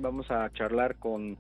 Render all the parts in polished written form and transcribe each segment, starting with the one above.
Vamos a charlar con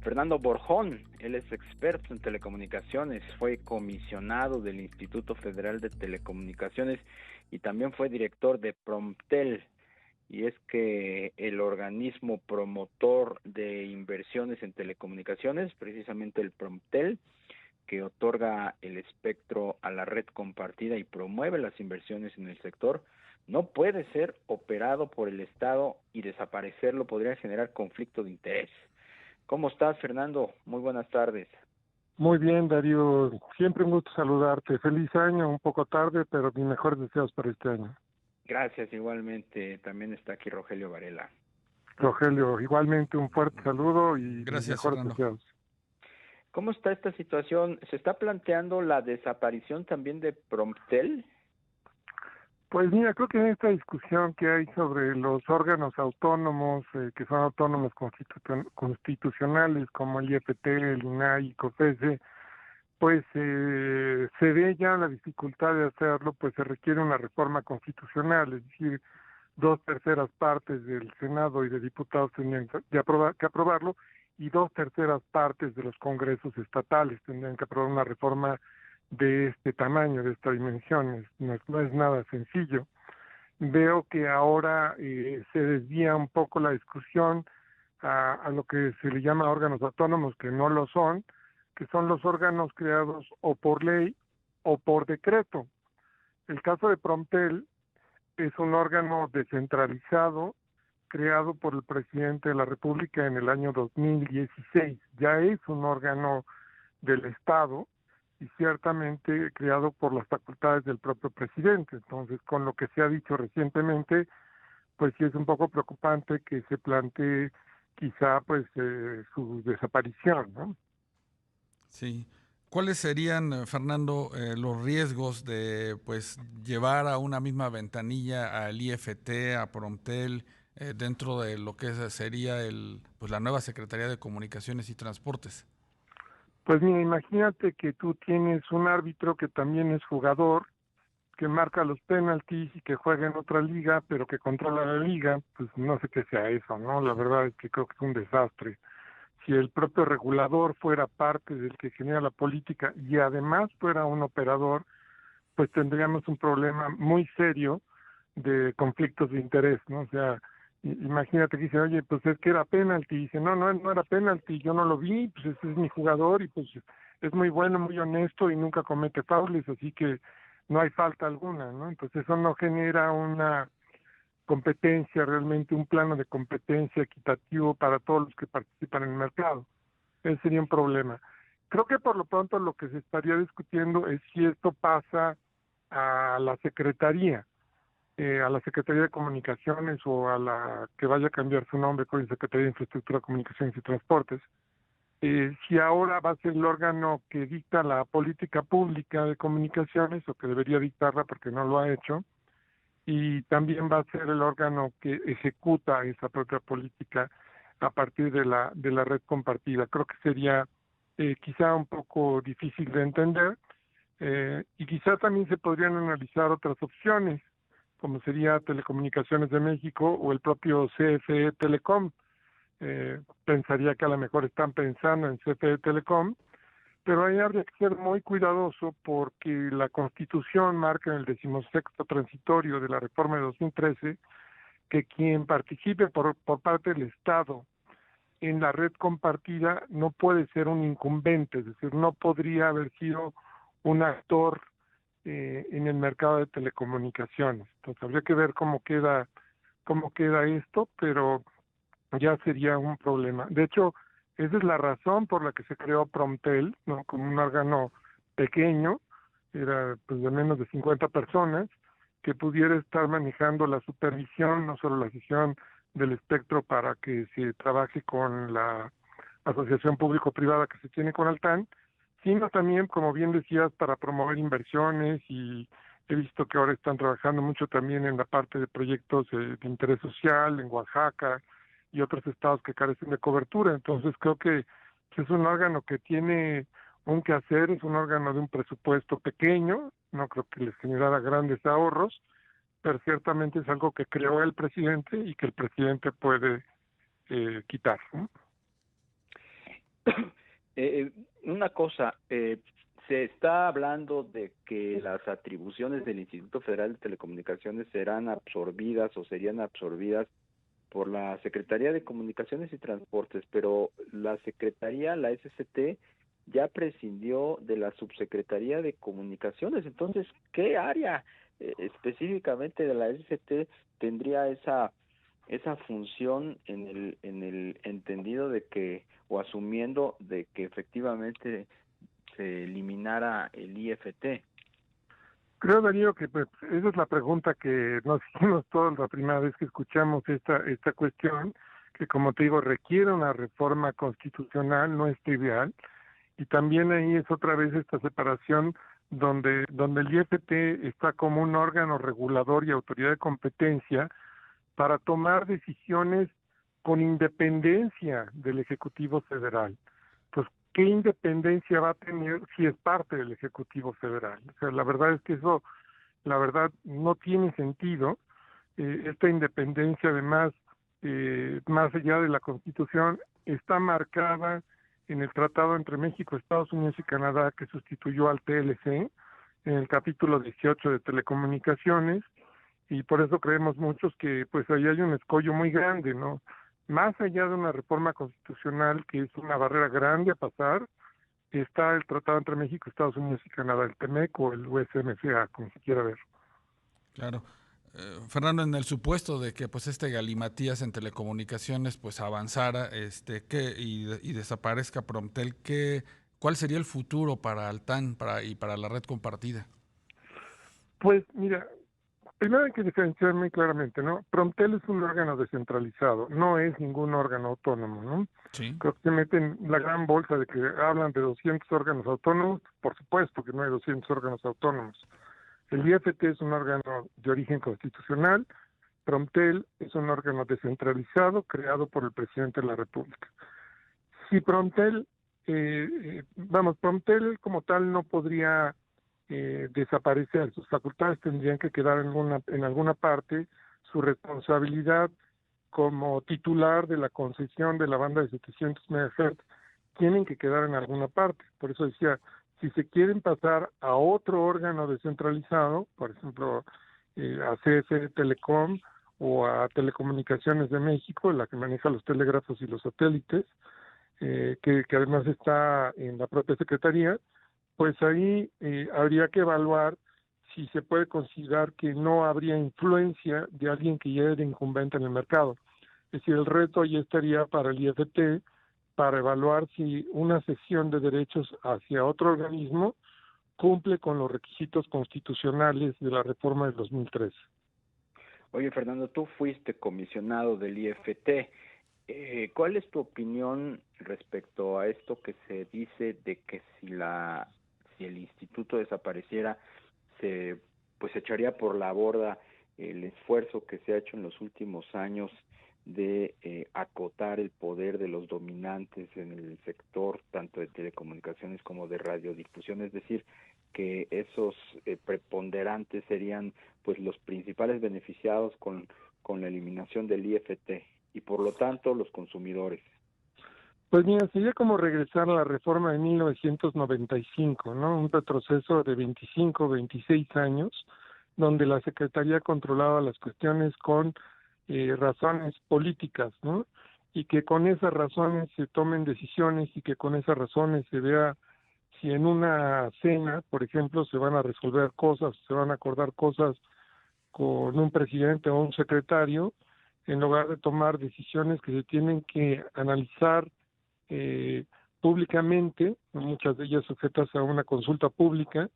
Fernando Borjón. Él es experto en telecomunicaciones, fue comisionado del Instituto Federal de Telecomunicaciones y también fue director de Promptel. Y es que el organismo promotor de inversiones en telecomunicaciones, precisamente el Promptel, que otorga el espectro a la red compartida y promueve las inversiones en el sector, no puede ser operado por el Estado y desaparecerlo podría generar conflicto de interés. ¿Cómo estás, Fernando? Muy buenas tardes. Muy bien, Darío. Siempre un gusto saludarte. Feliz año, un poco tarde, pero mis mejores deseos para este año. Gracias, igualmente. También está aquí Rogelio Varela. Rogelio, igualmente un fuerte saludo y mis Gracias, mejores Fernando. deseos. ¿Cómo está esta situación? ¿Se está planteando la desaparición también de Promptel? Pues mira, creo que en esta discusión que hay sobre los órganos autónomos, que son autónomos constitucionales, como el IFT, el INAI y COFESE, pues se ve ya la dificultad de hacerlo, pues se requiere una reforma constitucional, es decir, 2/3 partes del Senado y de diputados tendrían que aprobarlo, y 2/3 partes de los congresos estatales tendrían que aprobar una reforma de este tamaño, de esta dimensión. No es nada sencillo. Veo que ahora se desvía un poco la discusión a lo que se le llama órganos autónomos, que no lo son, que son los órganos creados o por ley o por decreto. El caso de Promptel es un órgano descentralizado creado por el presidente de la República en el año 2016. Ya es un órgano del Estado y ciertamente creado por las facultades del propio presidente. Entonces, con lo que se ha dicho recientemente, pues sí es un poco preocupante que se plantee quizá pues su desaparición, ¿no? Sí. ¿Cuáles serían, Fernando, los riesgos de pues llevar a una misma ventanilla al IFT, a Promptel, dentro de lo que sería pues la nueva Secretaría de Comunicaciones y Transportes? Pues mira, imagínate que tú tienes un árbitro que también es jugador, que marca los penaltis y que juega en otra liga, pero que controla la liga. Pues no sé qué sea eso, ¿no? La verdad es que creo que es un desastre. Si el propio regulador fuera parte del que genera la política y además fuera un operador, pues tendríamos un problema muy serio de conflictos de interés, ¿no? O sea, imagínate que dice, oye, pues es que era penalti, y dice, no era penalti, yo no lo vi, pues ese es mi jugador y pues es muy bueno, muy honesto y nunca comete faules, así que no hay falta alguna, ¿no? Entonces eso no genera una competencia, realmente un plano de competencia equitativo para todos los que participan en el mercado. Ese sería un problema. Creo que por lo pronto lo que se estaría discutiendo es si esto pasa a la Secretaría de Comunicaciones o a la que vaya a cambiar su nombre con Secretaría de Infraestructura, Comunicaciones y Transportes. Si ahora va a ser el órgano que dicta la política pública de comunicaciones o que debería dictarla porque no lo ha hecho, y también va a ser el órgano que ejecuta esa propia política a partir de la red compartida. Creo que sería quizá un poco difícil de entender, y quizá también se podrían analizar otras opciones, como sería Telecomunicaciones de México o el propio CFE Telecom. Pensaría que a lo mejor están pensando en CFE Telecom, pero ahí habría que ser muy cuidadoso porque la Constitución marca en el 16º transitorio de la reforma de 2013 que quien participe por parte del Estado en la red compartida no puede ser un incumbente, es decir, no podría haber sido un actor en el mercado de telecomunicaciones. Entonces habría que ver cómo queda esto, pero ya sería un problema. De hecho, esa es la razón por la que se creó Promptel, ¿no? Como un órgano pequeño, era pues de menos de 50 personas, que pudiera estar manejando la supervisión, no solo la gestión del espectro para que se trabaje con la asociación público-privada que se tiene con Altán, sino también, como bien decías, para promover inversiones, y he visto que ahora están trabajando mucho también en la parte de proyectos de interés social en Oaxaca y otros estados que carecen de cobertura. Entonces creo que es un órgano que tiene un quehacer, es un órgano de un presupuesto pequeño, no creo que les generara grandes ahorros, pero ciertamente es algo que creó el presidente y que el presidente puede quitar, ¿no? Una cosa, se está hablando de que las atribuciones del Instituto Federal de Telecomunicaciones serán absorbidas o serían absorbidas por la Secretaría de Comunicaciones y Transportes, pero la Secretaría, la SCT, ya prescindió de la Subsecretaría de Comunicaciones. Entonces, ¿qué área específicamente de la SCT tendría esa función en el entendido de que, o asumiendo de que efectivamente se eliminara el IFT? Creo, Darío, que pues, esa es la pregunta que nos hicimos todos la primera vez que escuchamos esta cuestión, que como te digo, requiere una reforma constitucional, no es trivial, y también ahí es otra vez esta separación donde el IFT está como un órgano regulador y autoridad de competencia para tomar decisiones con independencia del Ejecutivo Federal. Pues, ¿qué independencia va a tener si es parte del Ejecutivo Federal? O sea, la verdad es que eso, la verdad, no tiene sentido. Esta independencia, además, más allá de la Constitución, está marcada en el tratado entre México, Estados Unidos y Canadá, que sustituyó al TLC, en el capítulo 18 de Telecomunicaciones, y por eso creemos muchos que pues ahí hay un escollo muy grande, ¿no? Más allá de una reforma constitucional, que es una barrera grande a pasar, está el tratado entre México, Estados Unidos y Canadá, el TEMEC o el USMCA, como se quiera ver. Claro. Fernando, en el supuesto de que pues galimatías en telecomunicaciones pues avanzara y desaparezca Promptel, ¿cuál sería el futuro para Altán y para la red compartida? Pues mira, primero hay que diferenciar muy claramente, ¿no? Promptel es un órgano descentralizado, no es ningún órgano autónomo, ¿no? Sí. Creo que se meten la gran bolsa de que hablan de 200 órganos autónomos. Por supuesto que no hay 200 órganos autónomos. El IFT es un órgano de origen constitucional. Promptel es un órgano descentralizado creado por el presidente de la República. Si Promptel, Promptel como tal no podría desaparecer, sus facultades tendrían que quedar en alguna parte. Su responsabilidad como titular de la concesión de la banda de 700 MHz tienen que quedar en alguna parte. Por eso decía, si se quieren pasar a otro órgano descentralizado, por ejemplo, a CFE Telecom o a Telecomunicaciones de México, la que maneja los telégrafos y los satélites, que además está en la propia Secretaría, pues ahí habría que evaluar si se puede considerar que no habría influencia de alguien que ya era incumbente en el mercado. Es decir, el reto ahí estaría para el IFT para evaluar si una cesión de derechos hacia otro organismo cumple con los requisitos constitucionales de la reforma del 2013. Oye, Fernando, tú fuiste comisionado del IFT. ¿Cuál es tu opinión respecto a esto que se dice de que si el instituto desapareciera, se echaría por la borda el esfuerzo que se ha hecho en los últimos años de acotar el poder de los dominantes en el sector tanto de telecomunicaciones como de radiodifusión? Es decir, que esos preponderantes serían pues los principales beneficiados con la eliminación del IFT y por lo tanto los consumidores. Pues mira, sería como regresar a la reforma de 1995, ¿no? Un retroceso de 25, 26 años, donde la Secretaría controlaba las cuestiones con razones políticas, ¿no? Y que con esas razones se tomen decisiones y que con esas razones se vea si en una cena, por ejemplo, se van a resolver cosas, se van a acordar cosas con un presidente o un secretario, en lugar de tomar decisiones que se tienen que analizar públicamente, muchas de ellas sujetas a una consulta pública,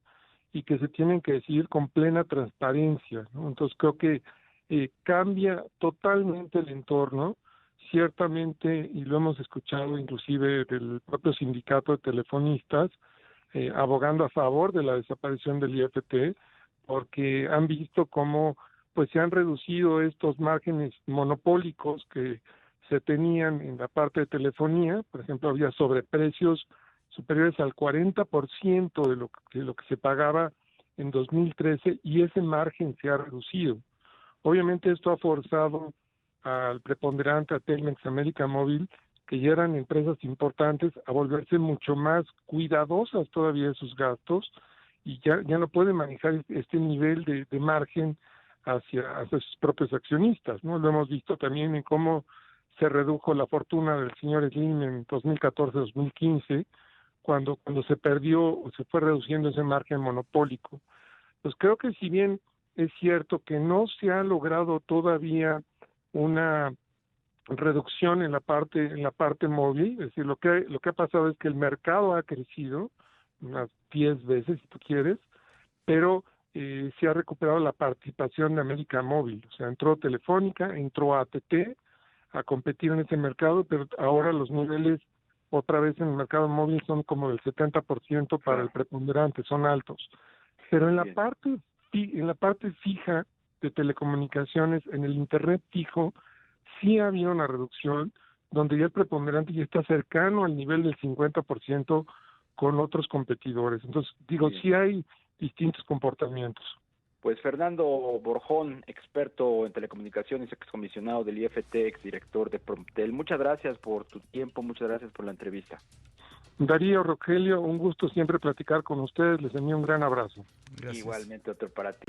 y que se tienen que decidir con plena transparencia, ¿no? Entonces creo que cambia totalmente el entorno, ciertamente, y lo hemos escuchado inclusive del propio sindicato de telefonistas, abogando a favor de la desaparición del IFT, porque han visto cómo pues se han reducido estos márgenes monopólicos que se tenían en la parte de telefonía. Por ejemplo, había sobreprecios superiores al 40% de lo que se pagaba en 2013 y ese margen se ha reducido. Obviamente esto ha forzado al preponderante, a Telmex, América Móvil, que ya eran empresas importantes, a volverse mucho más cuidadosas todavía de sus gastos, y ya no pueden manejar este nivel de margen hacia sus propios accionistas, ¿no? Lo hemos visto también en cómo se redujo la fortuna del señor Slim en 2014-2015, cuando se perdió o se fue reduciendo ese margen monopólico. Pues creo que si bien es cierto que no se ha logrado todavía una reducción en la parte móvil, es decir, lo que ha pasado es que el mercado ha crecido unas 10 veces, si tú quieres, pero se ha recuperado la participación de América Móvil, o sea, entró Telefónica, entró AT&T a competir en ese mercado, pero ahora los niveles otra vez en el mercado móvil son como del 70% para el preponderante, son altos. Pero en la parte fija de telecomunicaciones, en el internet fijo, sí ha habido una reducción, donde ya el preponderante ya está cercano al nivel del 50% con otros competidores. Entonces, sí hay distintos comportamientos. Pues Fernando Borjón, experto en telecomunicaciones, excomisionado del IFT, exdirector de Promtel. Muchas gracias por tu tiempo, muchas gracias por la entrevista. Darío, Rogelio, un gusto siempre platicar con ustedes, les envío un gran abrazo. Gracias. Igualmente otro para ti.